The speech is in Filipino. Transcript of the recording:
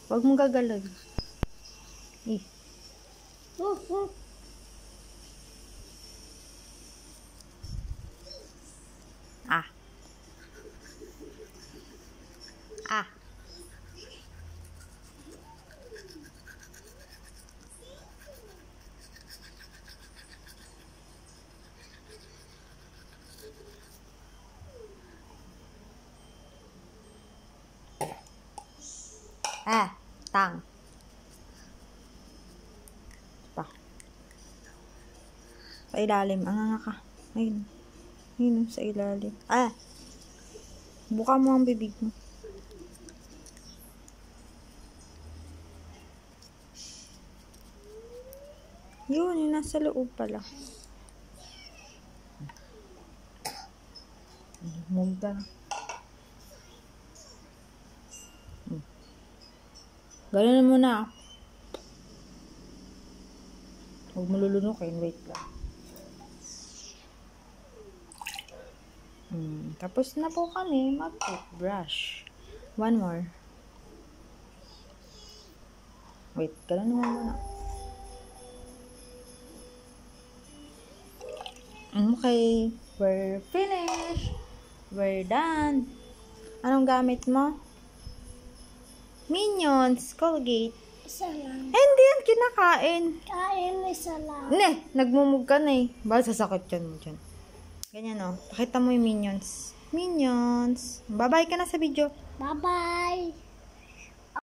Wag mong gagalon. Ah. Ah. Tang. Pa. Sa ilalim. Anganga ka. Ayun. Ayun, sa ilalim. Buka mo ang bibig mo. Yun, yung nasa loob pala. Mugda. Gano'n mo na. Huwag mo lulunukin. Wait lang. Tapos na po kami mag-toothbrush. One more. Wait, gano'n mo muna. Okay. We're finished. We're done. Anong gamit mo? Minions. Colgate. Isa lang. Hindi yan kinakain. Kain, isa lang. Nagmumug ka na eh. Bakit sasakit yan mo dyan? Ganyan o. Pakita mo yung Minions. Minions. Bye-bye ka na sa video. Bye-bye.